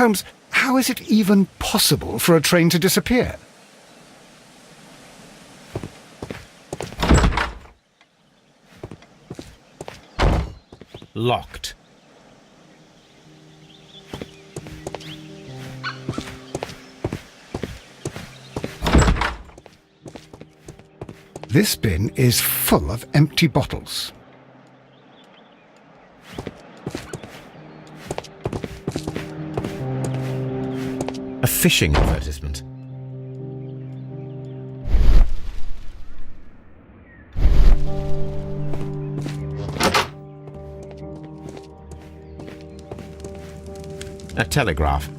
Holmes, how is it even possible for a train to disappear? Locked. This bin is full of empty bottles. A fishing advertisement. A telegraph.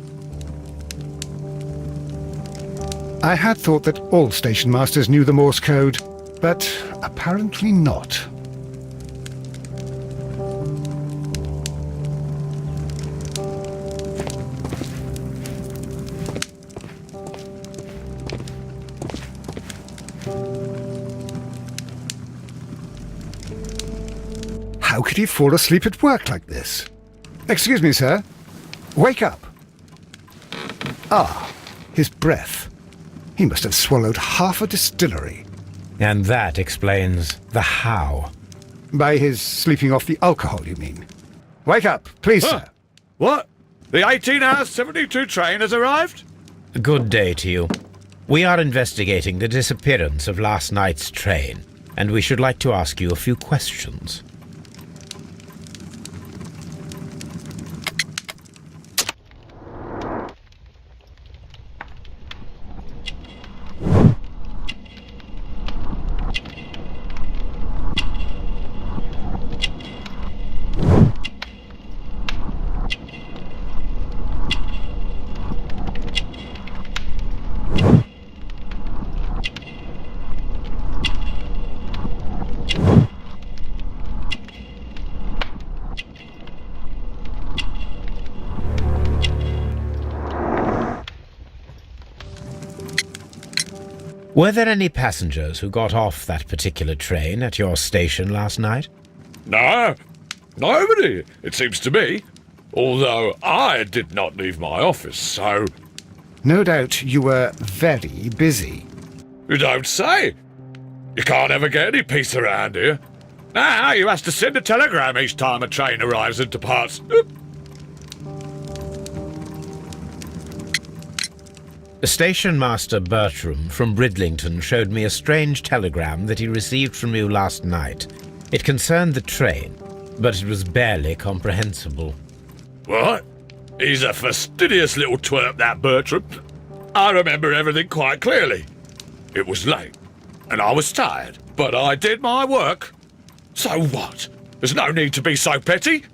I had thought that all station masters knew the Morse code, but apparently not. How could he fall asleep at work like this? Excuse me, sir. Wake up. Ah, his breath. He must have swallowed half a distillery. And that explains the how. By his sleeping off the alcohol, you mean? Wake up, please, sir. What? The 18-hour 72 train has arrived? Good day to you. We are investigating the disappearance of last night's train, and we should like to ask you a few questions. Were there any passengers who got off that particular train at your station last night? No, nobody, it seems to me. Although I did not leave my office, so... No doubt you were very busy. You don't say. You can't ever get any peace around here. Now you have to send a telegram each time a train arrives and departs. Station Master Bertram from Bridlington showed me a strange telegram that he received from you last night. It concerned the train, but it was barely comprehensible. What? He's a fastidious little twerp, that Bertram. I remember everything quite clearly. It was late, and I was tired, but I did my work. So what? There's no need to be so petty.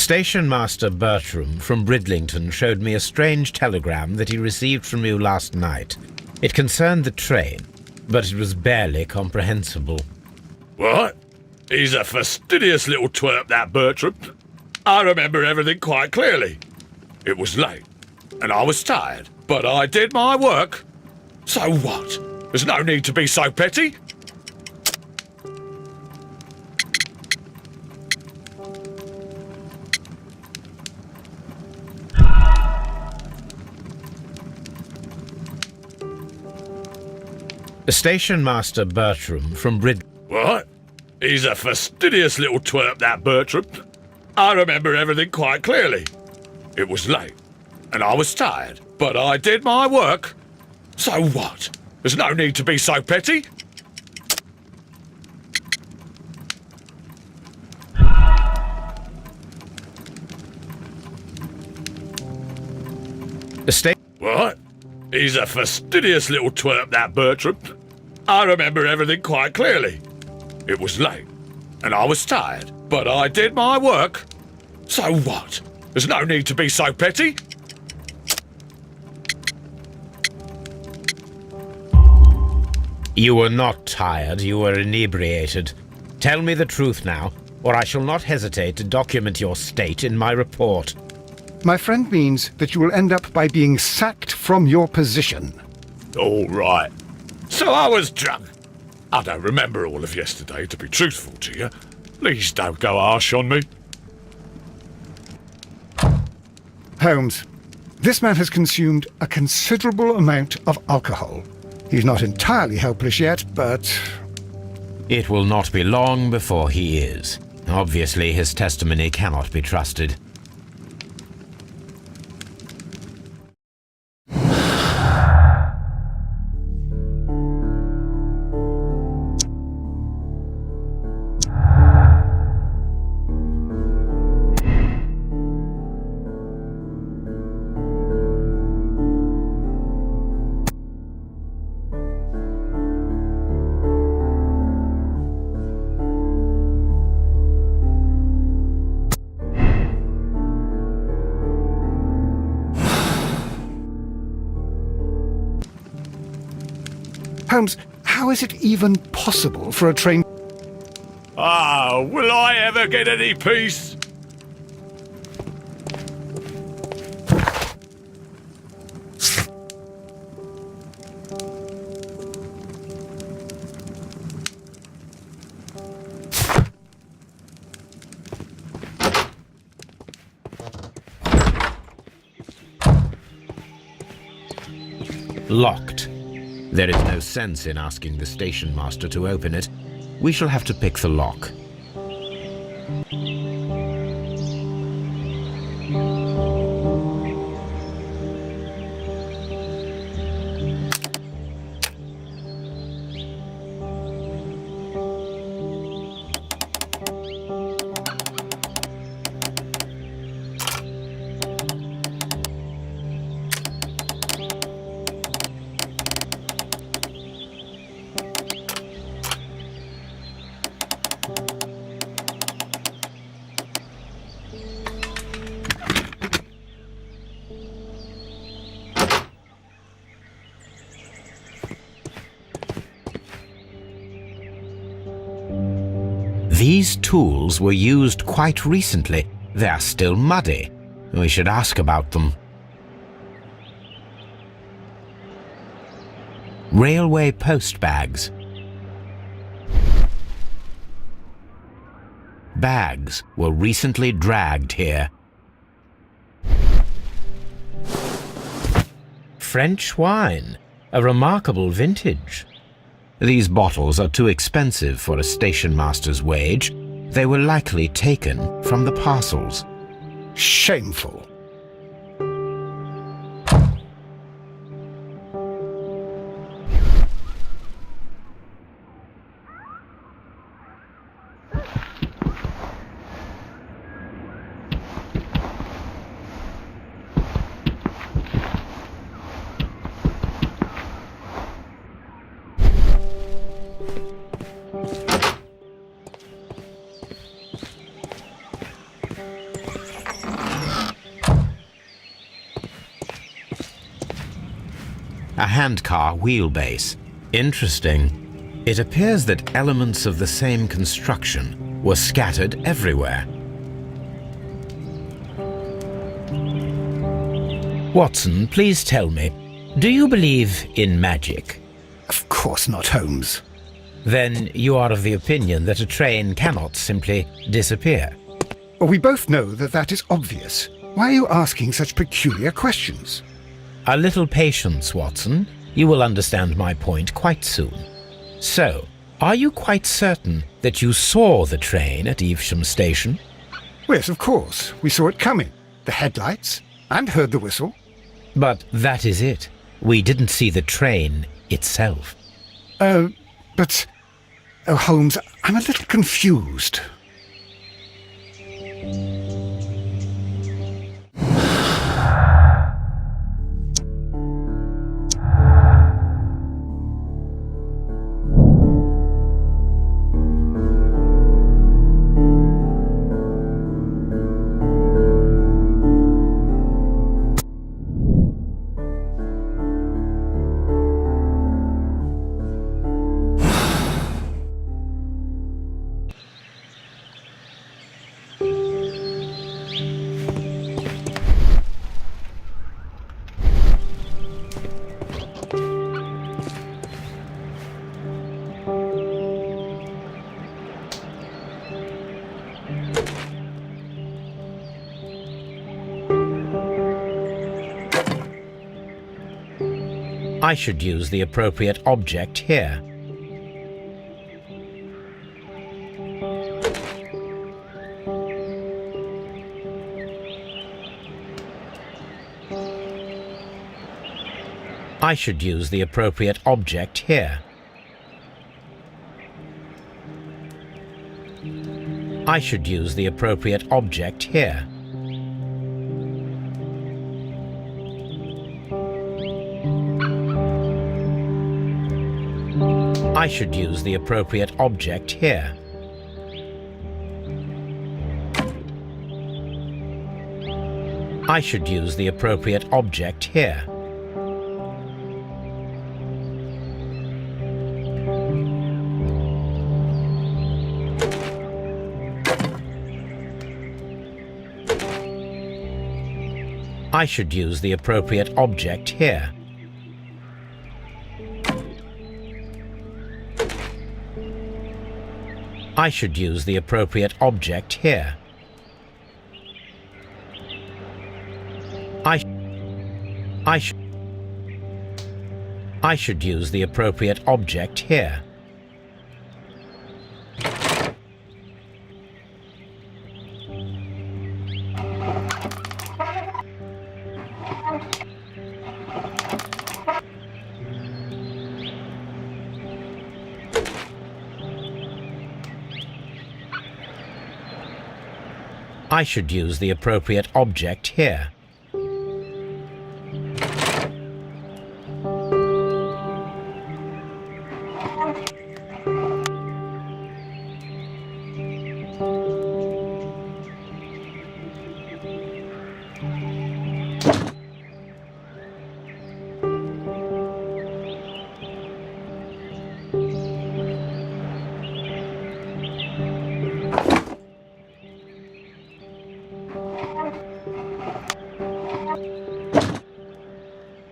Station Master Bertram from Bridlington showed me a strange telegram that he received from you last night. It concerned the train, but it was barely comprehensible. What? He's a fastidious little twerp, that Bertram. I remember everything quite clearly. It was late, and I was tired, but I did my work. So what? There's no need to be so petty. Station Master Bertram from What? He's a fastidious little twerp, that Bertram. I remember everything quite clearly. It was late, and I was tired, but I did my work. So what? There's no need to be so petty. What? He's a fastidious little twerp, that Bertram. I remember everything quite clearly. It was late, and I was tired, but I did my work. So what? There's no need to be so petty. You were not tired, you were inebriated. Tell me the truth now, or I shall not hesitate to document your state in my report. My friend means that you will end up by being sacked from your position. All right. So I was drunk. I don't remember all of yesterday, to be truthful to you. Please don't go harsh on me. Holmes, this man has consumed a considerable amount of alcohol. He's not entirely helpless yet, but... It will not be long before he is. Obviously, his testimony cannot be trusted. Holmes, how is it even possible for a train... Ah, will I ever get any peace? Locked. There is no sense in asking the station master to open it. We shall have to pick the lock. These tools were used quite recently. They are still muddy. We should ask about them. Railway post bags. Bags were recently dragged here. French wine, a remarkable vintage. These bottles are too expensive for a station master's wage. They were likely taken from the parcels. Shameful. A handcar wheelbase. Interesting. It appears that elements of the same construction were scattered everywhere. Watson, please tell me, do you believe in magic? Of course not, Holmes. Then you are of the opinion that a train cannot simply disappear. We both know that that is obvious. Why are you asking such peculiar questions? A little patience, Watson. You will understand my point quite soon. So, are you quite certain that you saw the train at Evesham Station? Yes, of course. We saw it coming. The headlights, and heard the whistle. But that is it. We didn't see the train itself. But... Oh, Holmes, I'm a little confused. I should use the appropriate object here. I should use the appropriate object here. I should use the appropriate object here. I should use the appropriate object here. I should use the appropriate object here. I should use the appropriate object here. I should use the appropriate object here. I should use the appropriate object here. I should use the appropriate object here.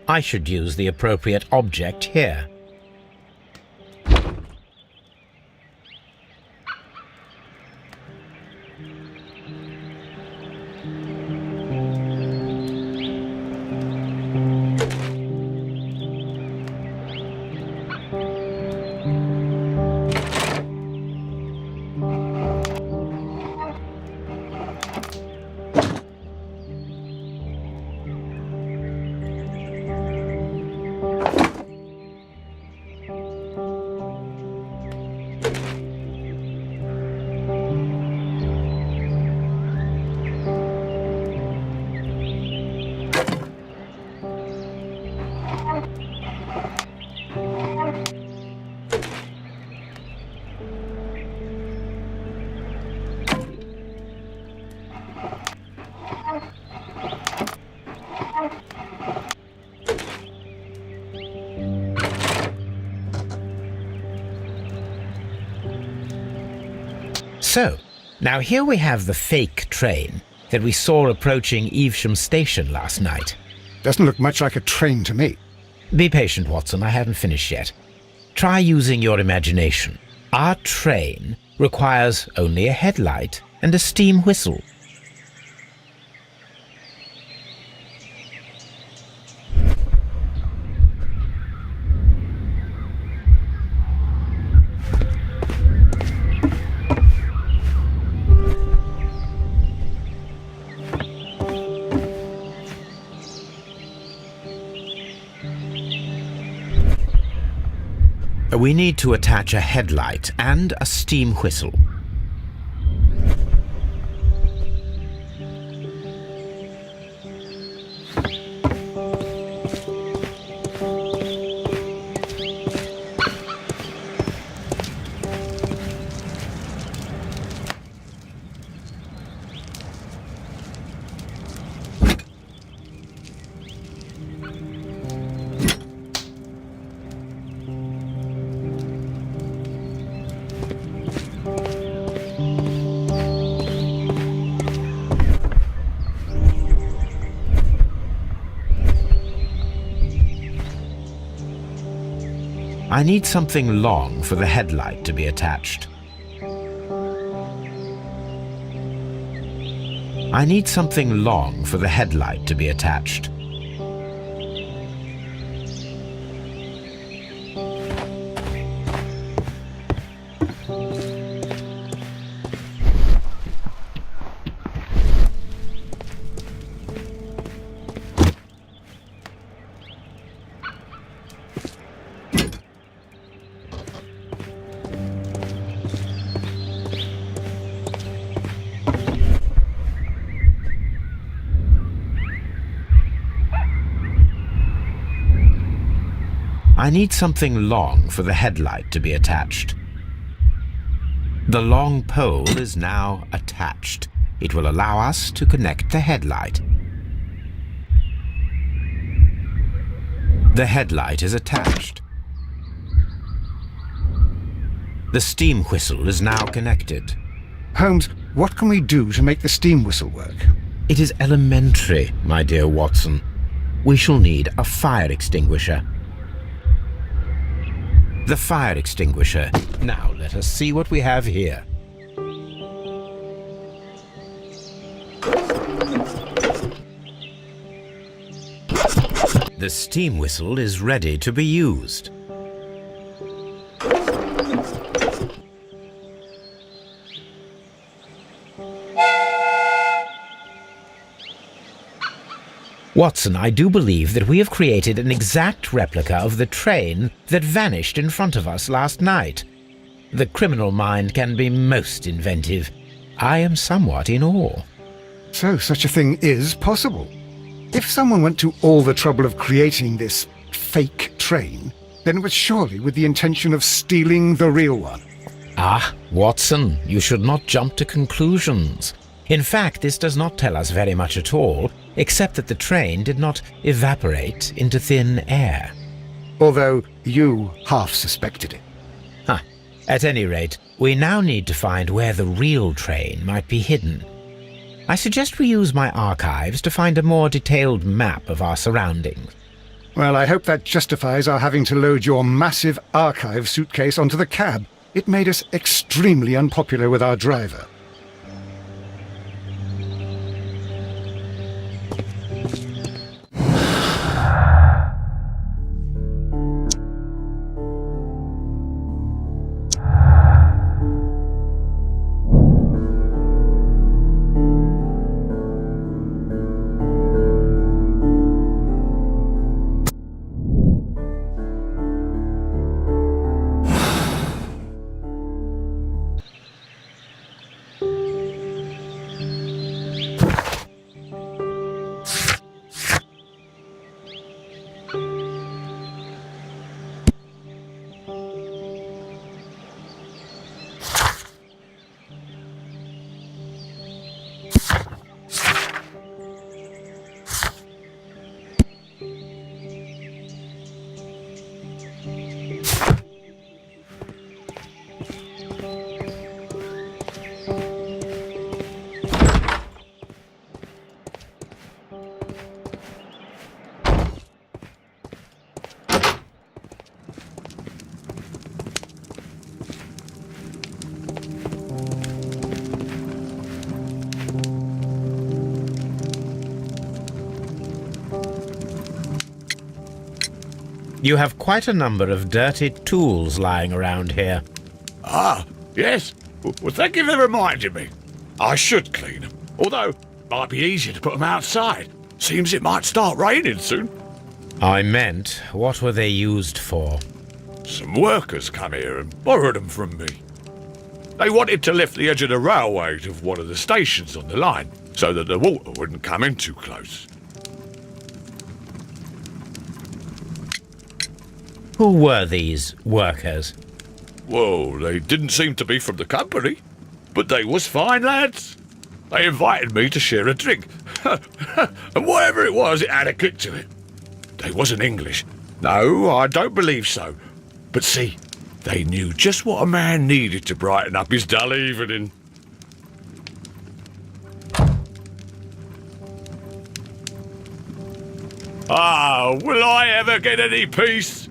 I should use the appropriate object here. So, now here we have the fake train that we saw approaching Evesham station last night. Doesn't look much like a train to me. Be patient, Watson, I haven't finished yet. Try using your imagination. Our train requires only a headlight and a steam whistle. We need to attach a headlight and a steam whistle. I need something long for the headlight to be attached. I need something long for the headlight to be attached. I need something long for the headlight to be attached. The long pole is now attached. It will allow us to connect the headlight. The headlight is attached. The steam whistle is now connected. Holmes, what can we do to make the steam whistle work? It is elementary, my dear Watson. We shall need a fire extinguisher. The fire extinguisher. Now let us see what we have here. The steam whistle is ready to be used. Watson, I do believe that we have created an exact replica of the train that vanished in front of us last night. The criminal mind can be most inventive. I am somewhat in awe. So such a thing is possible. If someone went to all the trouble of creating this fake train, then it was surely with the intention of stealing the real one. Ah, Watson, you should not jump to conclusions. In fact, this does not tell us very much at all, except that the train did not evaporate into thin air. Although you half suspected it. At any rate, we now need to find where the real train might be hidden. I suggest we use my archives to find a more detailed map of our surroundings. Well, I hope that justifies our having to load your massive archive suitcase onto the cab. It made us extremely unpopular with our driver. You have quite a number of dirty tools lying around here. Ah, yes. Well, thank you for reminding me. I should clean them. Although, it might be easier to put them outside. Seems it might start raining soon. I meant, what were they used for? Some workers come here and borrowed them from me. They wanted to lift the edge of the railway to one of the stations on the line, so that the water wouldn't come in too close. Who were these workers? Well, they didn't seem to be from the company, but they was fine lads. They invited me to share a drink, and whatever it was, it had a kick to it. They wasn't English. No, I don't believe so. But see, they knew just what a man needed to brighten up his dull evening. Ah, will I ever get any peace?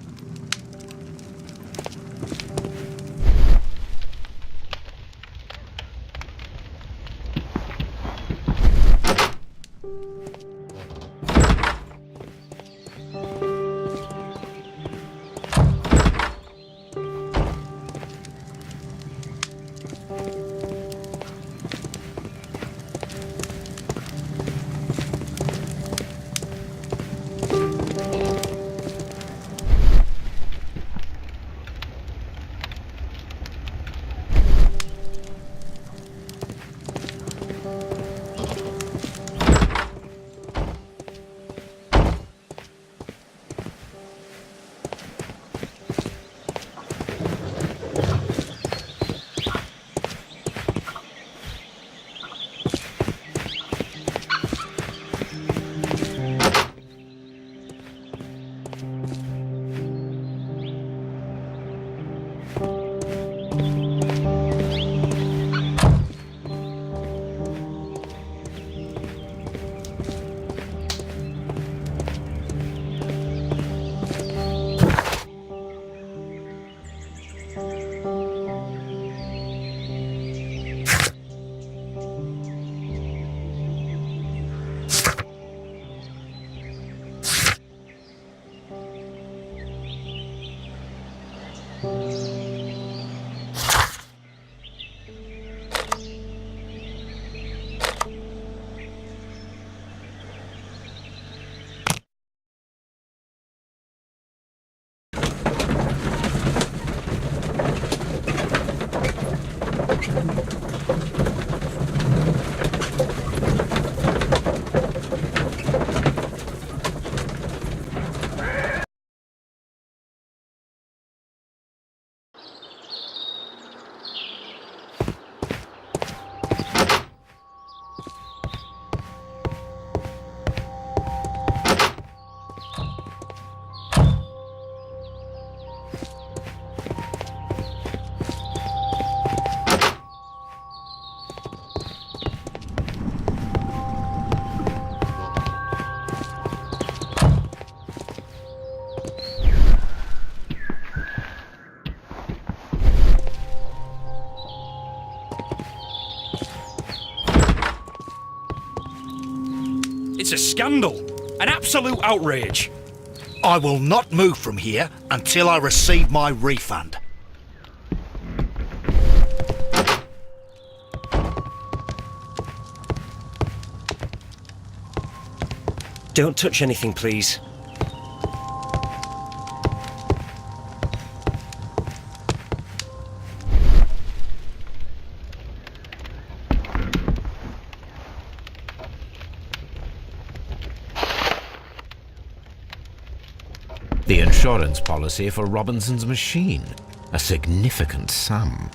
It's a scandal. An absolute outrage. I will not move from here until I receive my refund. Don't touch anything, please. The insurance policy for Robinson's machine. A significant sum.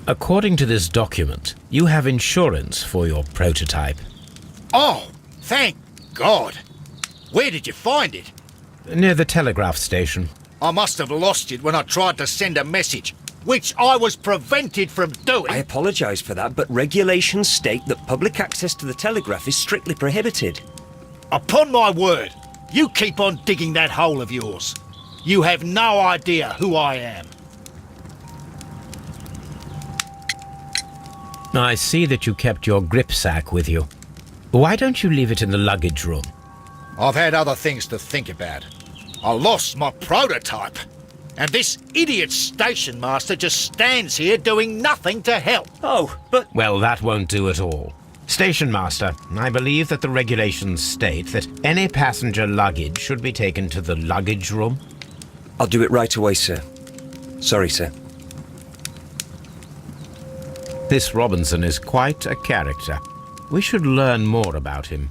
According to this document, you have insurance for your prototype. Oh, thank God. Where did you find it? Near the telegraph station. I must have lost it when I tried to send a message, which I was prevented from doing. I apologise for that, but regulations state that public access to the telegraph is strictly prohibited. Upon my word, you keep on digging that hole of yours. You have no idea who I am. I see that you kept your grip sack with you. Why don't you leave it in the luggage room? I've had other things to think about. I lost my prototype. And this idiot station master just stands here doing nothing to help. Oh, but... Well, that won't do at all. Station master, I believe that the regulations state that any passenger luggage should be taken to the luggage room. I'll do it right away, sir. Sorry, sir. This Robinson is quite a character. We should learn more about him.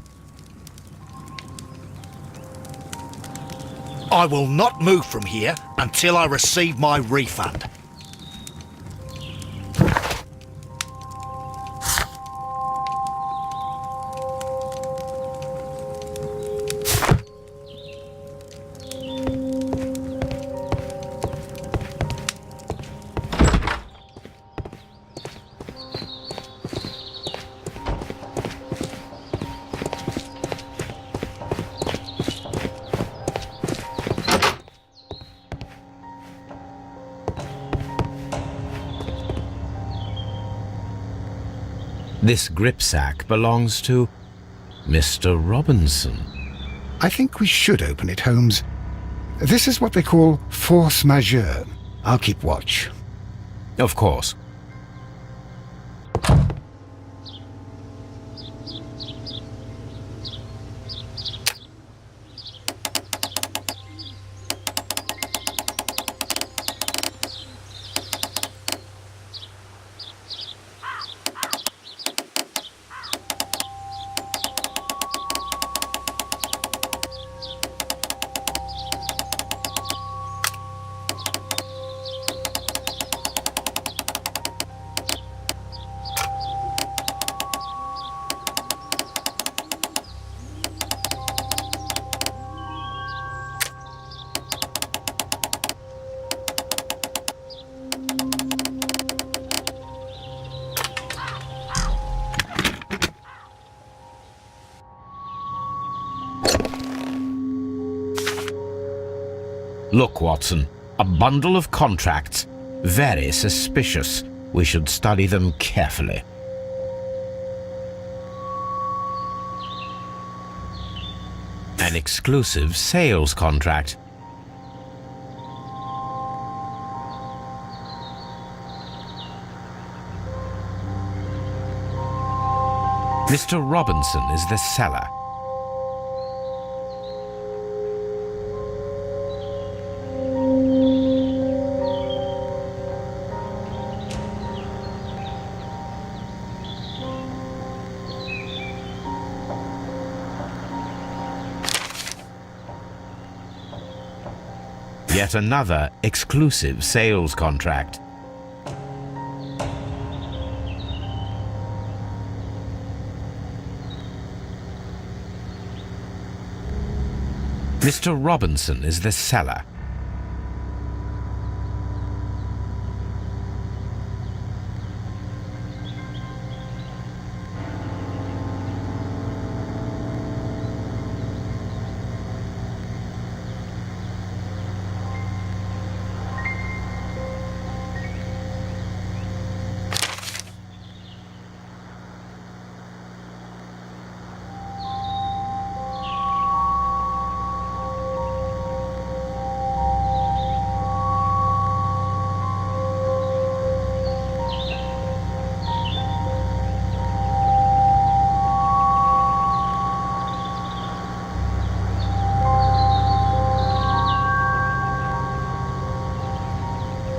I will not move from here until I receive my refund. This grip sack belongs to Mr. Robinson. I think we should open it, Holmes. This is what they call force majeure. I'll keep watch. Of course. Look, Watson, a bundle of contracts. Very suspicious. We should study them carefully. An exclusive sales contract. Mr. Robinson is the seller. Yet another exclusive sales contract. Mr. Robinson is the seller.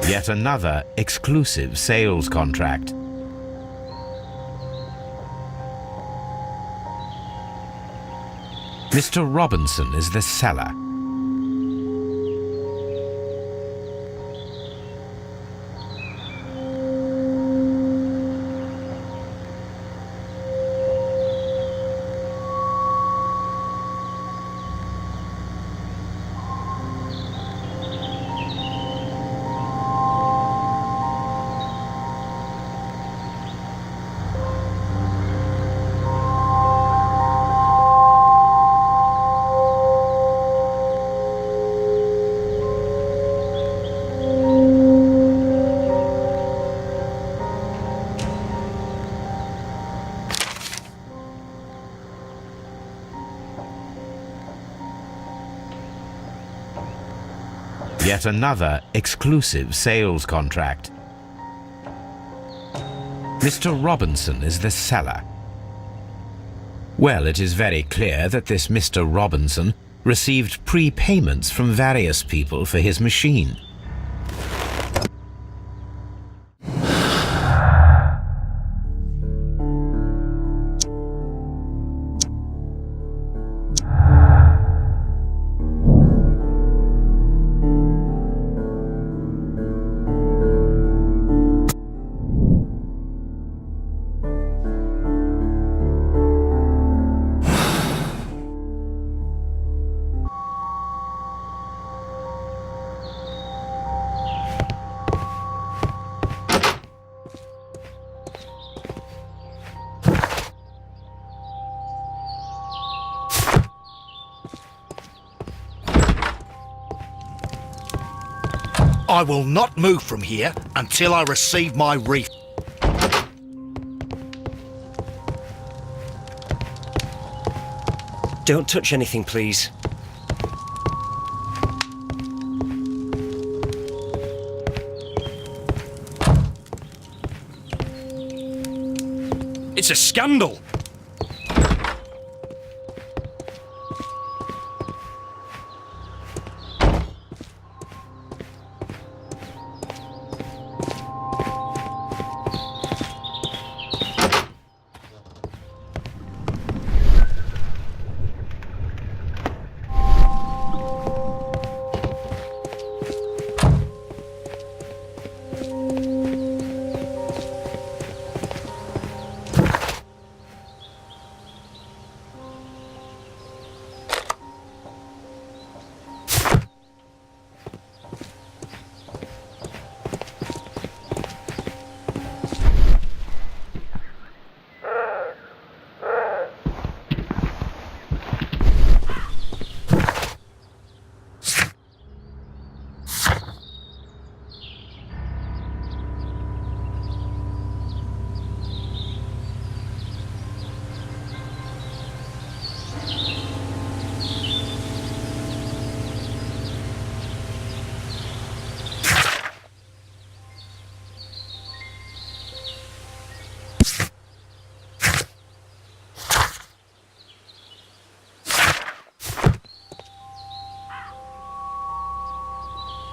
Yet another exclusive sales contract. Mr. Robinson is the seller. Yet another exclusive sales contract. Mr. Robinson is the seller. Well, it is very clear that this Mr. Robinson received prepayments from various people for his machine. I will not move from here until I receive my refund. Don't touch anything, please. It's a scandal.